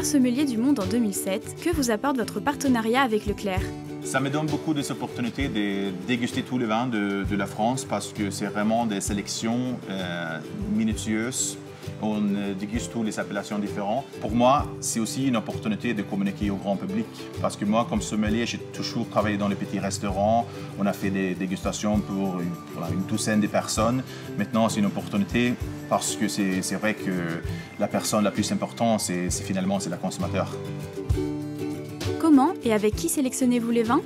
meilleur sommelier du monde en 2007, que vous apporte votre partenariat avec Leclerc? Ça me donne beaucoup d'opportunités de déguster tous les vins de la France parce que c'est vraiment des sélections minutieuses. On déguste toutes les appellations différentes. Pour moi, c'est aussi une opportunité de communiquer au grand public parce que moi, comme sommelier, j'ai toujours travaillé dans les petits restaurants. On a fait des dégustations pour une douzaine de personnes. Maintenant, c'est une opportunité parce que c'est vrai que la personne la plus importante, finalement, c'est la consommateur. Comment et avec qui sélectionnez-vous les vins?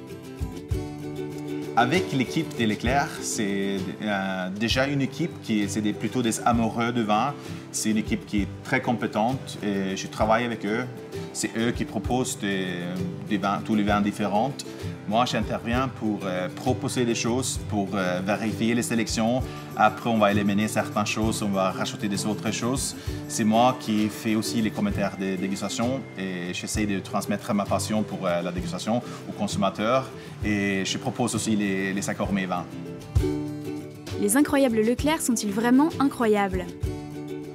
Avec l'équipe de Leclerc, c'est déjà une équipe c'est plutôt des amoureux de vin. C'est une équipe qui est très compétente et je travaille avec eux. C'est eux qui proposent tous les vins différents. Moi, j'interviens pour proposer des choses, pour vérifier les sélections. Après, on va éliminer certaines choses, on va rajouter des autres choses. C'est moi qui fais aussi les commentaires des dégustations et j'essaie de transmettre ma passion pour la dégustation aux consommateurs. Et je propose aussi les accords mes vins. Les incroyables Leclerc sont-ils vraiment incroyables?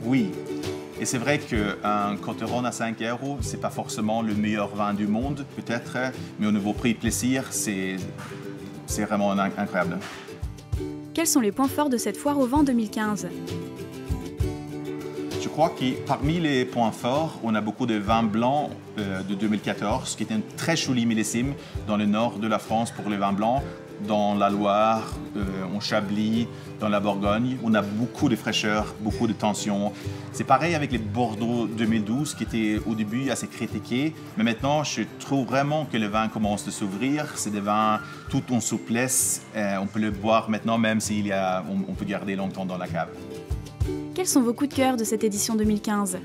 Oui. Et c'est vrai qu'un Côte-Rhône à 5 €, ce n'est pas forcément le meilleur vin du monde, peut-être, mais au niveau prix plaisir, c'est vraiment incroyable. Quels sont les points forts de cette foire au vin 2015? Je crois que parmi les points forts, on a beaucoup de vins blancs de 2014, qui est un très joli millésime dans le nord de la France pour les vins blancs. Dans la Loire, en Chablis, dans la Bourgogne, on a beaucoup de fraîcheur, beaucoup de tension. C'est pareil avec les Bordeaux 2012 qui étaient au début assez critiqués, mais maintenant je trouve vraiment que le vin commence à s'ouvrir. C'est des vins tout en souplesse, on peut le boire maintenant même on peut garder longtemps dans la cave. Quels sont vos coups de cœur de cette édition 2015?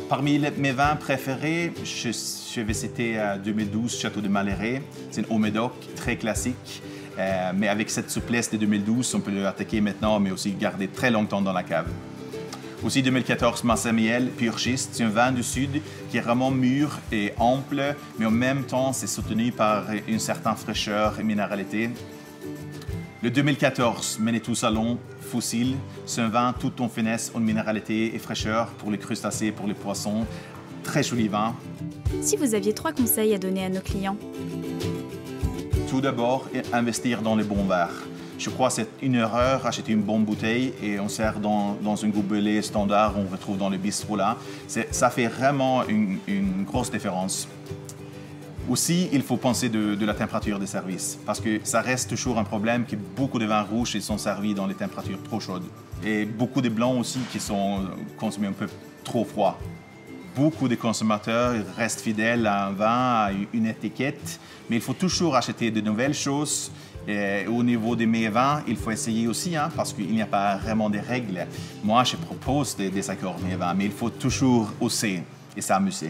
Parmi mes vins préférés, je vais citer 2012 Château de Malherbe. C'est un Haut-Médoc très classique, mais avec cette souplesse de 2012, on peut l'attaquer maintenant, mais aussi garder très longtemps dans la cave. Aussi 2014 Masamiel Pur Schiste, c'est un vin du Sud qui est vraiment mûr et ample, mais en même temps, c'est soutenu par une certaine fraîcheur et minéralité. Le 2014 Manitou Salon Fossile, c'est un vin tout en finesse, en minéralité et fraîcheur pour les crustacés, pour les poissons. Très joli vin. Si vous aviez 3 conseils à donner à nos clients? Tout d'abord, investir dans les bons verres. Je crois que c'est une erreur, acheter une bonne bouteille et on sert dans un gobelet standard, on retrouve dans le bistrot là. Ça fait vraiment une grosse différence. Aussi, il faut penser de la température des services, parce que ça reste toujours un problème que beaucoup de vins rouges sont servis dans les températures trop chaudes. Et beaucoup de blancs aussi qui sont consommés un peu trop froid. Beaucoup de consommateurs restent fidèles à un vin, à une étiquette, mais il faut toujours acheter de nouvelles choses. Et au niveau des meilleurs vins, il faut essayer aussi, parce qu'il n'y a pas vraiment de règles. Moi, je propose des accords meilleurs vins, mais il faut toujours oser et s'amuser.